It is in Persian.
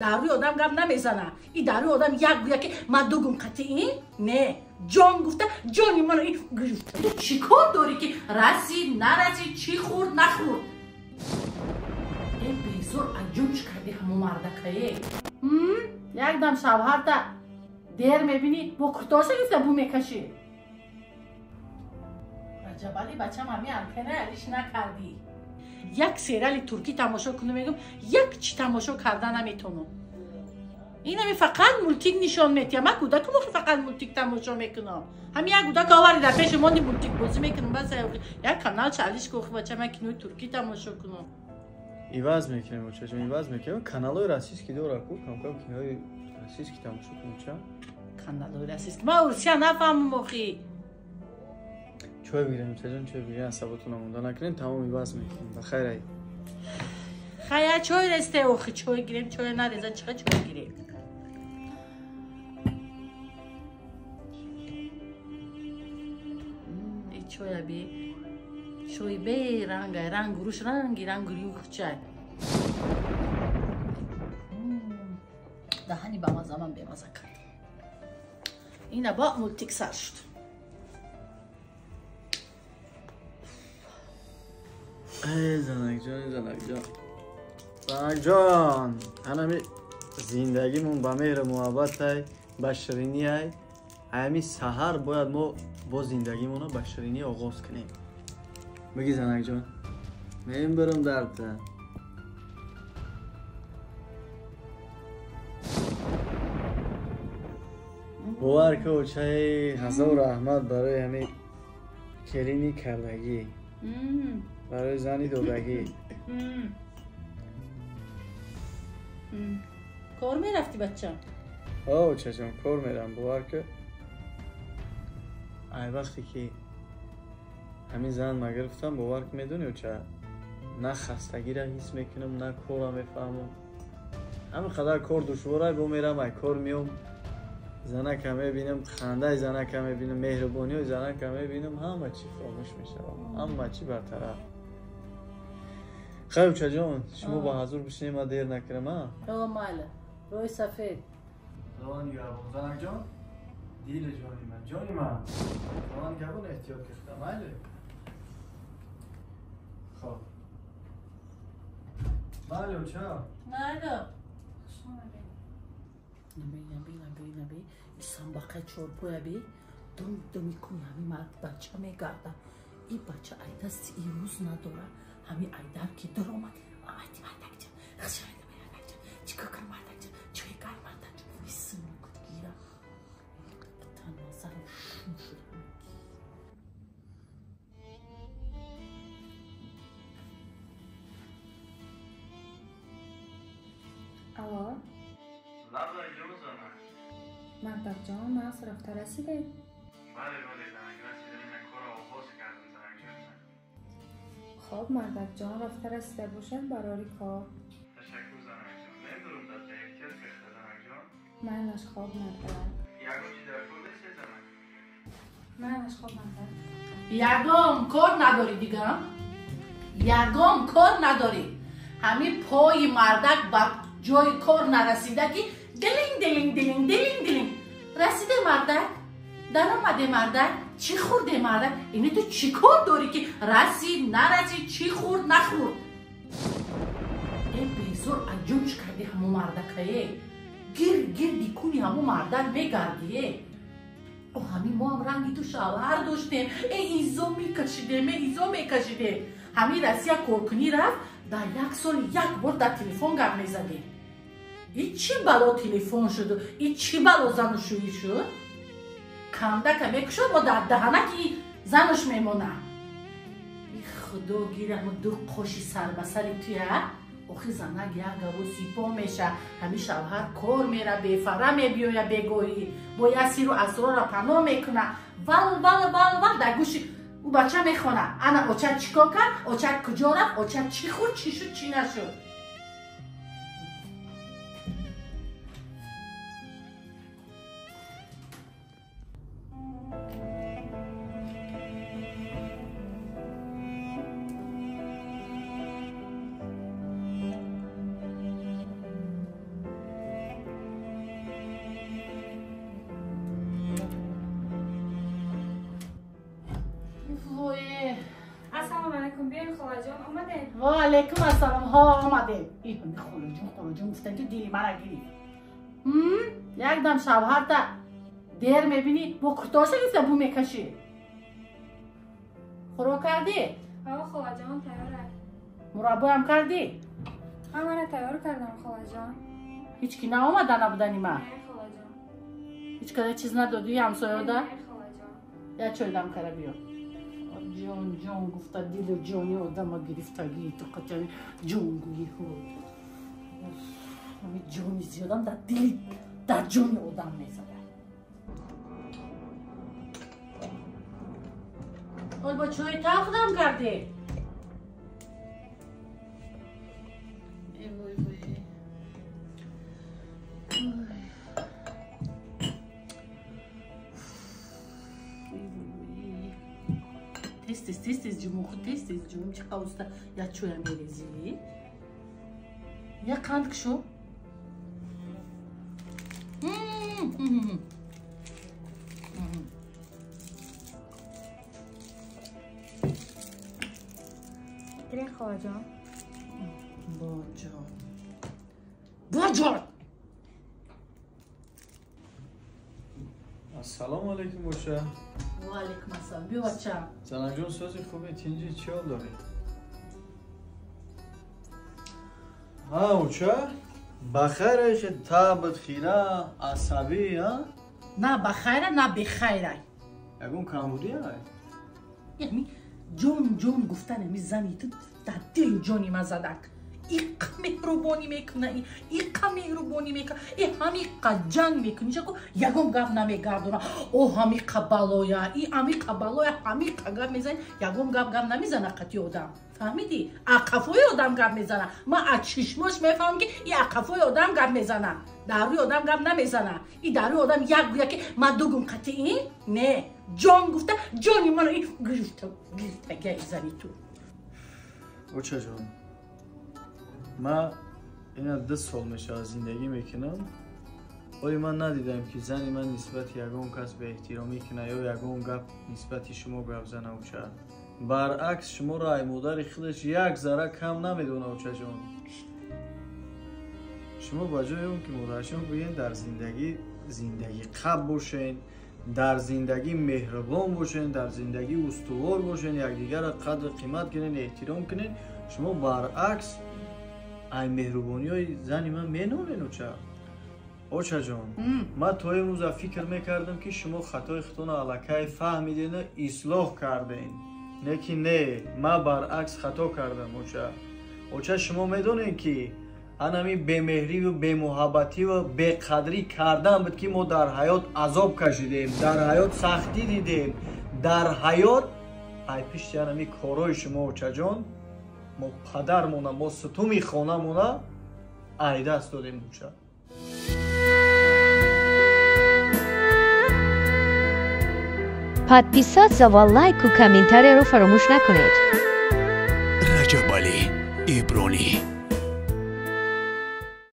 داروی آدم گپ نمیزنه. این داروی آدم یک گویا که من دو گم قطعی نه جان گفته جانی من این گرفته. تو چی کار داری که رسی نرسی چی خورد نخورد؟ این بیزور عجوبش کردی همو مردکه. یک دم شوهر تا دیر میبینی با کرتاشه گفته بو میکشی. عجبالی بچه مامی امکنه علیش نکردی. یک سریال ترکی تماشا کنم میگم یک چی تماشا کردن نمیتونم. این همی فقط مولتیک نشان میتیم. من کودک که فقط مولتیک تماشا میکنم. همین یک کودک آوری در پیش ماندی مولتیک بازی میکنم. بس یک کانال چالش که بچه من کینوی ترکی تماشا کنم. ایواز میکنم بچه جون ایواز میکنم. کانالای راسیسکی داره کو کم کم کینوی راسیسکی تماشا کنم چه؟ کانالای راسیسکی ما روسیا نفهمم مخی. چای بگیریم چجون چای بگیریم عصباتون مونده نکنین تمام ایواز میکنیم بخیر ای خیلی چای رسته اوخی چای گیریم چای نریزه چه چای گیریم این چای بی چای بی رنگ روش رنگی روخ چای دهنی با مزه من بیمزه کرد این با مولتیک سر شد ای زنک جان هنمی زندگیمون با مهر محبت های بشرینی های همی سحر باید ما با زندگیمون رو بشرینی آغاز کنیم بگی زنک جان من برم درد باور که اوچه حسن و رحمت برای همی کلینی کردگی برای زنی دودگی کار میرفتی بچه؟ آه چشم کار میرم باور که ای وقتی که همین زن ما گرفتم باور که میدونی چه نه خستگی را حس میکنم نه کار را میفهمم همین قدر کار دشواره با میرم ای کار میام زنک هم میبینم خنده زنک هم میبینم مهربانی و زنک هم میبینم همه چی خاموش میشه همه چی برطرف خیلی بچه جان شما با حضور بشینیم ما دیر نکرم ها؟ ماله روی سفید روان گربون زنک جان دیل جانی من روان گربون احتیاط کردم ماله خب ماله بچه ماله نبی ایسان باقی چورپویا بی دمی کنی همین مرد بچه میگرده این بچه ایدست ای روز نداره همین ایدر که در آمده آمدی مردک جان خشایده مردک جان چیکار کن مردک جان چوی کار مردک جان ویسن کن گیره تنها سرم شون شده الو لحظه اینجا بزنم مردک جان من از رفته رسیده بله زنگ رسیده من کار آغاز کردم زنگ جان خب مردک جان رفته رسیده باشد برای کار تشکر زنگ جان نمیدونم در احتیاط بخته زنگ جان منش خواب ندارم یکم چی در کار دسته زنگ منش خواب ندارم یگام کار نداری دیگه یگام کار نداری همین پای مردک با جای کار نرسیده که دلینگ رسیده مردک در آمده مردک چی خورده مردک اینه تو چی کار داری که رسی نرسی چی خورد نخورد این بیزور عجوبش کردی همو مردکه گیر دیکنی همو مردک بگردیه او همین ما هم رنگی تو شوهر داشتیم ایزو میکشیده همین رسی کورکنی رفت در یک سال یک بار در تلفن گپ میزدیم این چی بلا تلفن شد این چی بلا زنشویی شد کمده که میکشد و در دهنکی زنش میمونه ای خدا گیرم دو قوشی سر بسری توی اخی زنک یک گوه سیپا میشه همین شوهر کار میره بیفره میبیویه بگویی با یه سیر و اسرار را پناه میکنه ول در گوشی او بچه میخونه انا اوچت چیکار کرد اوچت کجا رفت اوچت چی خود چی شد چی نشد علیکم السلام ها آمده. این خروجون گفتن تو دیلی من گیری. یک دم شوهر تا دیر میبینی با کرتاشه گفته بو میکشی. خورو کردی؟ آقا خواهر جان تیاره. مربا هم کردی؟ من تیار کردم خواهر جان. هیچ کی نامده نبودنی من. نه خواهر جان. هیچ کده چیز ندادی همسایه ده؟ نه خواهر جان. یا چویدم کرده بیا. جان گفته دیل و جانی آدم ها گرفتگی تو قطعی جان گویی ها. همین جانی زیادم در دیل در جانی آدم میزده. اول با چوی تاخدم کرده. ای وای وای. تست جمو خود تست جمو چه قوسته یا چوی میریزی یا قند کشو گرین خواهر جان. باجان السلام علیکم اوچه. و علیکم السلام. بیا بچه زنم جون سوزی خوبه تینجی چی حال داری؟ ها اوچه؟ بخیرش تابت خیره عصبی ها؟ نه بخیره نه بخیره یکون کامبودی های؟ یعنی جون گفتن می زنی تو در دل جانی من زدک ایقا مهربانی میکنه ایقا مهربانی میکنه همیقا جنگ میکنی چکو یکم گپ نمیگردونه او همیقا بلویا همیقا بلویا همیقا گپ میزنی یکم گپ نمیزنه قطعی آدم فهمیدی؟ اقفوی آدم گپ میزنه من از چشماش میفهمم که این اقفوی آدم گپ میزنه دروی آدم گپ نمیزنه این دروی آدم یک گویا که من دوگم قطعی نه جان گفته جانی من این گرفته گه زنی تو اوچه جان من این 2 سال میشه زندگی میکنم ولی من ندیدم که زنی من نسبت یگون کس به احترامی کنه یا یگون گپ نسبت شما گپ زنه اوچه برعکس شما رای مادر خودش یک ذره کم نمیدونه اوچه جان شما بجای اون که مادرشون بگین در زندگی قب باشین در زندگی مهربان باشین در زندگی استوار باشین یکدیگر را قدر قیمت کنین احترام کنین شما برعکس این مهربانی های زنی من مینونین اوچه جان من تا امروز فکر میکردم که شما خطای خودتون علاکه فهمیدین و اصلاح کردین لیکن نه من برعکس خطا کردم اوچه شما میدونین که انمی بمهری و بمحبتی و بقدری کردم بود که ما در حیات عذاب کشیدیم در حیات سختی دیدیم در حیات ای پیش انمی کارای شما اوچه جان ما پدرمونه ما ستومی خانمونه ای دست دادیم اوچه подписаться و لایک و کامنتاری رو فراموش نکنید. رجب علی ایبرانی